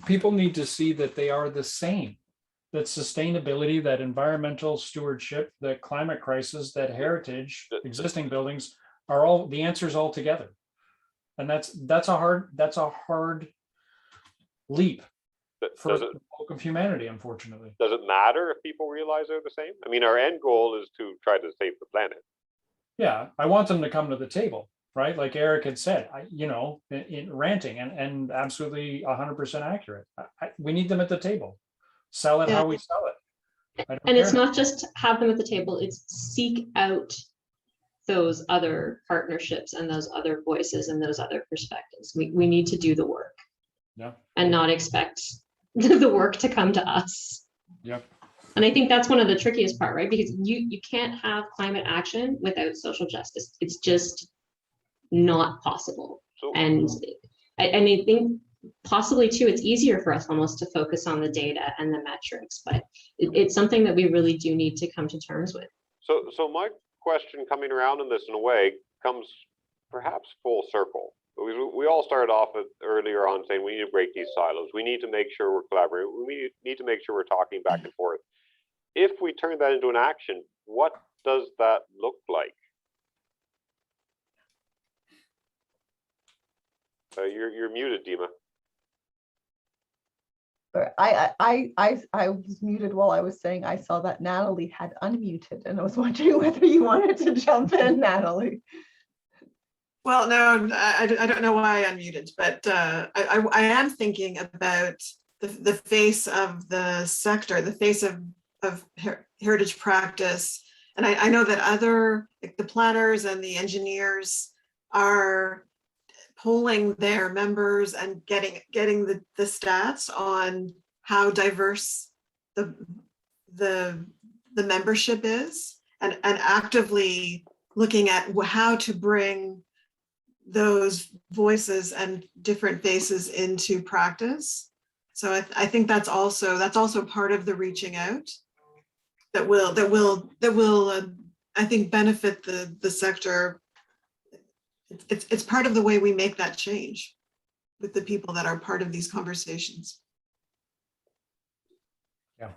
People need to see that they are the same. That sustainability, that environmental stewardship, that climate crisis, that heritage, existing buildings are all the answers all together. And that's a hard leap for the bulk of humanity, unfortunately. Does it matter if people realize they're the same? I mean, our end goal is to try to save the planet. Yeah, I want them to come to the table, right? Like Eric had said, in ranting and absolutely 100% accurate. We need them at the table. Sell it how we sell it. And it's not just have them at the table, it's seek out those other partnerships and those other voices and those other perspectives. We need to do the work. Yeah. And not expect the work to come to us. Yep. And I think that's one of the trickiest part, right? Because you can't have climate action without social justice. It's just not possible. And I think possibly too, it's easier for us almost to focus on the data and the metrics, but it's something that we really do need to come to terms with. So my question coming around in this in a way comes perhaps full circle. We all started off earlier on saying we need to break these silos. We need to make sure we're collaborating. We need to make sure we're talking back and forth. If we turn that into an action, what does that look like? You're muted, Dima. I was muted while I was saying I saw that Natalie had unmuted, and I was wondering whether you wanted to jump in, Natalie. Well, no, I don't know why I unmuted, but I am thinking about the face of the sector, the face of heritage practice. And I know that like the planners and the engineers are polling their members and getting the stats on how diverse the membership is, and actively looking at how to bring those voices and different faces into practice. So I think that's also part of the reaching out that will I think benefit the sector. It's part of the way we make that change with the people that are part of these conversations. Yeah.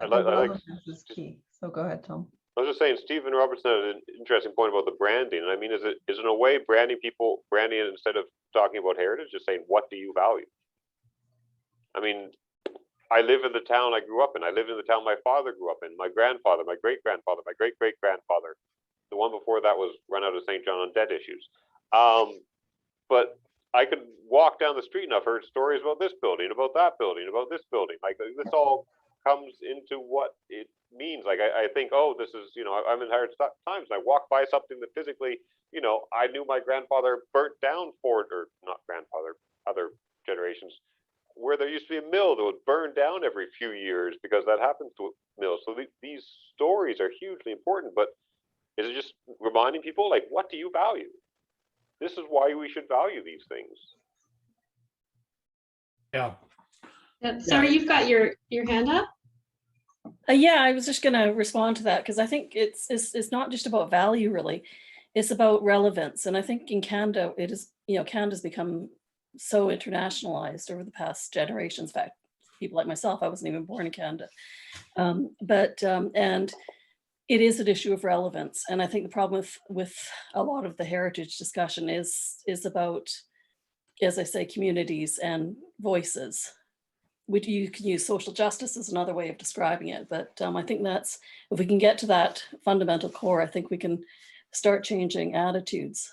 This is key. So go ahead, Tom. I was just saying, Stephen Robertson had an interesting point about the branding. And I mean, is it in a way branding it instead of talking about heritage, just saying, what do you value? I mean, I live in the town I grew up in. I live in the town my father grew up in. My grandfather, my great-grandfather, my great-great-grandfather. The one before that was run out of St. John on debt issues. But I could walk down the street and I've heard stories about this building, about that building, about this building. Like this all comes into what it means. Like I think, oh, this is, I'm in hard times. And I walk by something that physically, I knew my grandfather burnt down or not grandfather, other generations, where there used to be a mill that would burn down every few years because that happens to mills. So these stories are hugely important, but is it just reminding people, like, what do you value? This is why we should value these things. Yeah. Sarah, you've got your hand up. Yeah, I was just going to respond to that because I think it's not just about value, really. It's about relevance. And I think in Canada, it is, Canada's become so internationalized over the past generations. In fact, people like myself, I wasn't even born in Canada. And it is an issue of relevance. And I think the problem with a lot of the heritage discussion is about, as I say, communities and voices. You can use social justice as another way of describing it. But I think that's, if we can get to that fundamental core, I think we can start changing attitudes.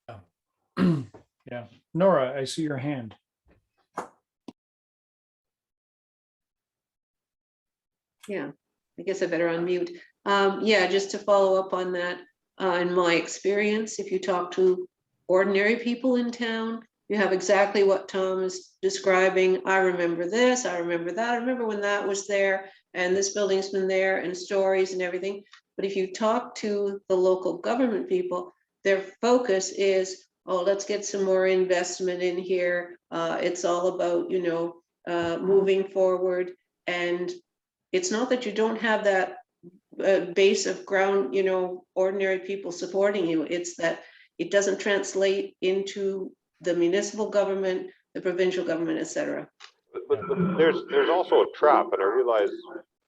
Yeah. Yeah. Nora, I see your hand. Yeah, I guess I better unmute. Yeah, just to follow up on that, In my experience, if you talk to ordinary people in town, you have exactly what Tom is describing. I remember this, I remember that, I remember when that was there, and this building's been there, and stories and everything. But if you talk to the local government people, their focus is, oh, let's get some more investment in here. It's all about, moving forward. And it's not that you don't have that base of ground, ordinary people supporting you. It's that it doesn't translate into the municipal government, the provincial government, etc. But there's also a trap, and I realized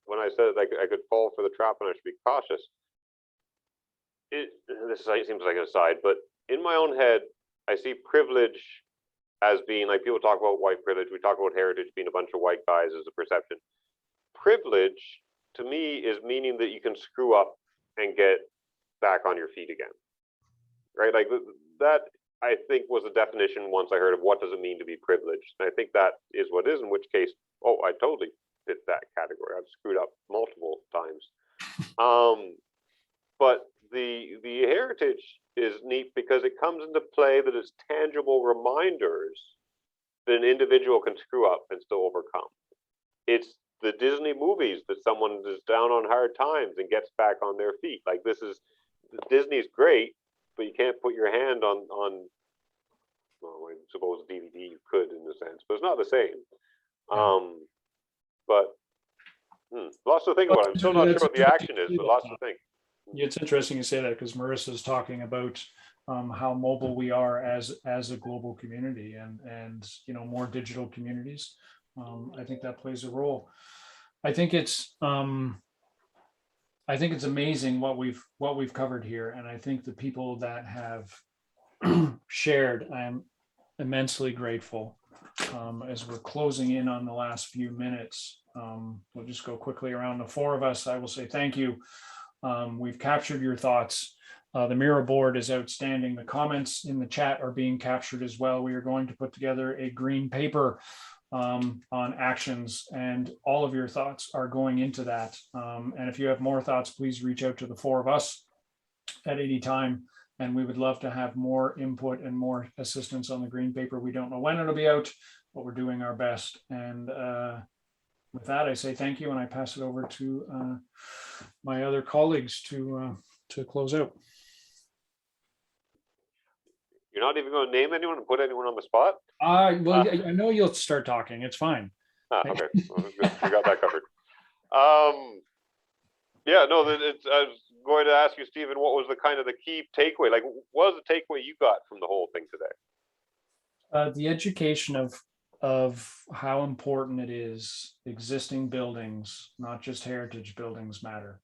when I said I could fall for the trap and I should be cautious. This seems like an aside, but in my own head, I see privilege as being like, people talk about white privilege. We talk about heritage being a bunch of white guys as a perception. Privilege to me is meaning that you can screw up and get back on your feet again, right? Like that, I think, was a definition once I heard of what does it mean to be privileged. And I think that is what it is, in which case, oh, I totally fit that category. I've screwed up multiple times. But the heritage is neat because it comes into play that it's tangible reminders that an individual can screw up and still overcome. It's the Disney movies that someone is down on hard times and gets back on their feet. Like Disney's great, but you can't put your hand on well, I suppose DVD you could in a sense, but it's not the same. But lots to think about. I'm still not sure what the action is, but lots to think. It's interesting you say that, because Marissa's talking about how mobile we are as a global community, and more digital communities. I think that plays a role. I think it's amazing what we've covered here, and I think the people that have shared, I'm immensely grateful. As we're closing in on the last few minutes, we'll just go quickly around the four of us. I will say thank you. We've captured your thoughts. The Miro board is outstanding. The comments in the chat are being captured as well. We are going to put together a green paper on actions, and all of your thoughts are going into that. And if you have more thoughts, please reach out to the four of us at any time, and we would love to have more input and more assistance on the green paper. We don't know when it'll be out, but we're doing our best. And with that, I say thank you, and I pass it over to my other colleagues to close out. You're not even going to name anyone and put anyone on the spot? Well, I know you'll start talking. It's fine. Okay, well, we got that covered. Yeah, no, I was going to ask you, Stephen, what was the key takeaway? Like, what was the takeaway you got from the whole thing today? The education of how important it is. Existing buildings, not just heritage buildings, matter.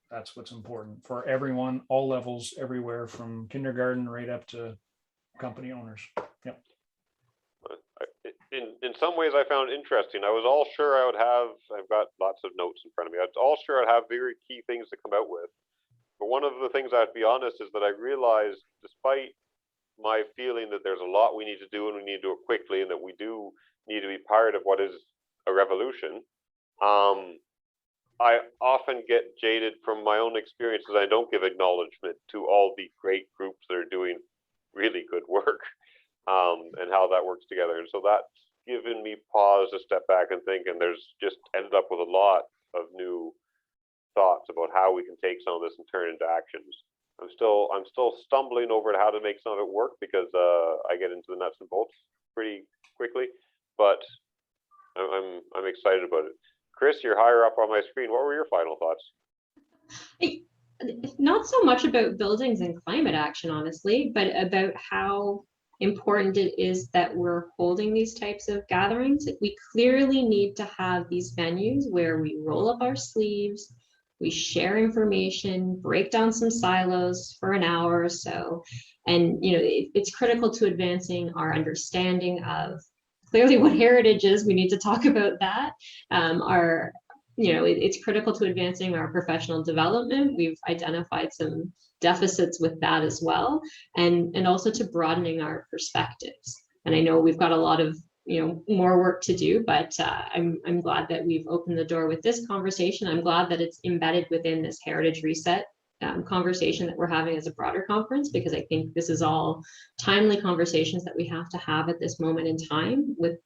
That's what's important for everyone, all levels, everywhere, from kindergarten right up to company owners. Yep. In some ways I found interesting. I was all sure I've got lots of notes in front of me. I was all sure I'd have very key things to come out with. But one of the things I have to be honest is that I realized, despite my feeling that there's a lot we need to do and we need to do it quickly, and that we do need to be part of what is a revolution, I often get jaded from my own experiences. I don't give acknowledgement to all the great groups that are doing really good work, and how that works together. And so that's given me pause to step back and think, and there's just ended up with a lot of new thoughts about how we can take some of this and turn it into actions. I'm still stumbling over how to make some of it work, because I get into the nuts and bolts pretty quickly, but I'm excited about it. Chris, you're higher up on my screen. What were your final thoughts? Not so much about buildings and climate action, honestly, but about how important it is that we're holding these types of gatherings. We clearly need to have these venues where we roll up our sleeves, we share information, break down some silos for an hour or so. And it's critical to advancing our understanding of clearly what heritage is. We need to talk about that. It's critical to advancing our professional development. We've identified some deficits with that as well, and also to broadening our perspectives. And I know we've got a lot of more work to do, but I'm glad that we've opened the door with this conversation. I'm glad that it's embedded within this heritage reset conversation that we're having as a broader conference, because I think this is all timely conversations that we have to have at this moment in time, with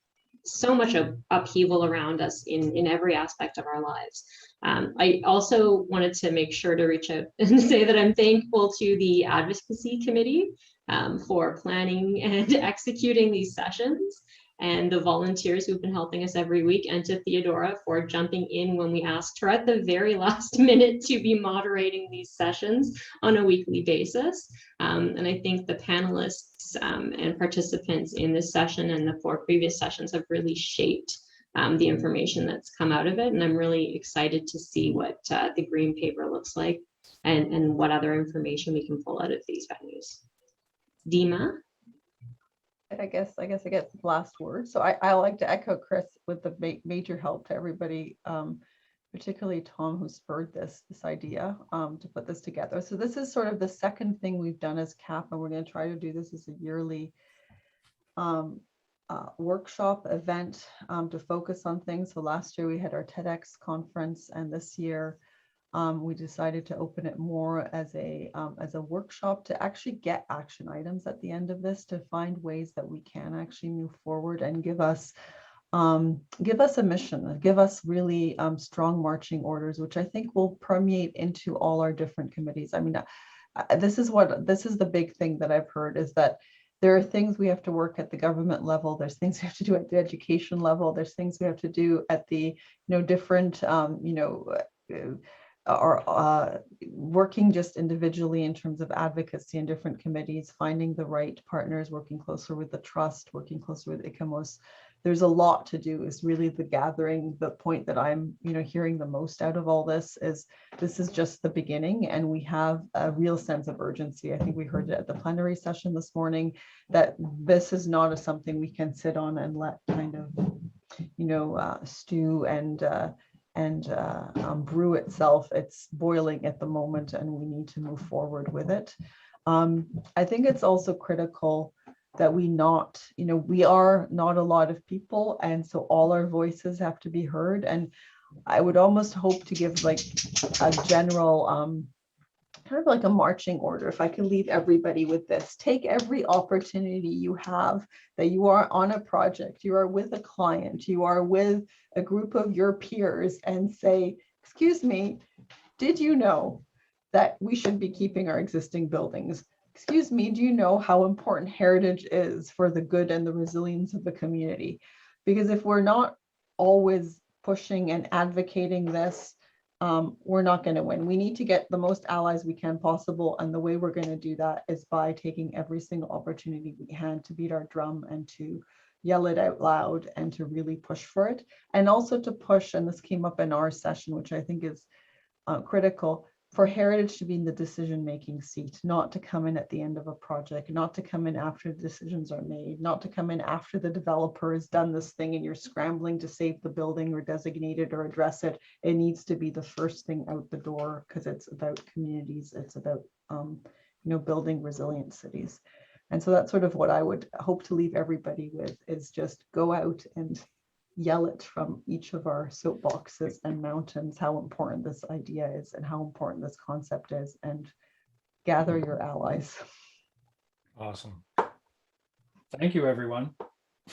so much upheaval around us in every aspect of our lives. I also wanted to make sure to reach out and say that I'm thankful to the Advocacy Committee for planning and executing these sessions, and the volunteers who've been helping us every week, and to Theodora for jumping in when we asked her at the very last minute to be moderating these sessions on a weekly basis. And I think the panelists and participants in this session and the 4 previous sessions have really shaped the information that's come out of it. And I'm really excited to see what the green paper looks like, and what other information we can pull out of these venues. Dima? I guess I get the last word. So I like to echo Chris with the major help to everybody, particularly Tom, who spurred this idea to put this together. So this is sort of the second thing we've done as CAHP, and we're going to try to do this as a yearly workshop event to focus on things. So last year we had our TEDx conference, and this year we decided to open it more as a workshop to actually get action items at the end of this, to find ways that we can actually move forward and give us a mission, give us really strong marching orders, which I think will permeate into all our different committees. I mean, this is the big thing that I've heard, is that there are things we have to work at the government level. There's things we have to do at the education level. There's things we have to do at the, different, are working just individually in terms of advocacy in different committees, finding the right partners, working closer with the trust, working closer with ICOMOS. There's a lot to do. Is really the gathering. The point that I'm hearing the most out of all this is just the beginning, and we have a real sense of urgency. I think we heard it at the plenary session this morning, that this is not something we can sit on and let kind of stew and brew itself. It's boiling at the moment, and we need to move forward with it. I think it's also critical that we are not a lot of people, and so all our voices have to be heard. And I would almost hope to give like a general kind of like a marching order, if I can leave everybody with this. Take every opportunity you have, that you are on a project, you are with a client, you are with a group of your peers, and say, excuse me, did you know that we should be keeping our existing buildings? Excuse me, do you know how important heritage is for the good and the resilience of the community? Because if we're not always pushing and advocating this, we're not going to win. We need to get the most allies we can possible. And the way we're going to do that is by taking every single opportunity we can to beat our drum and to yell it out loud and to really push for it. And also to push, and this came up in our session, which I think is critical, for heritage to be in the decision-making seat, not to come in at the end of a project, not to come in after the decisions are made, not to come in after the developer has done this thing and you're scrambling to save the building or designate it or address it. It needs to be the first thing out the door, because it's about communities. It's about building resilient cities. And so that's sort of what I would hope to leave everybody with, is just go out and yell it from each of our soapboxes and mountains how important this idea is and how important this concept is, and gather your allies. Awesome. Thank you, everyone.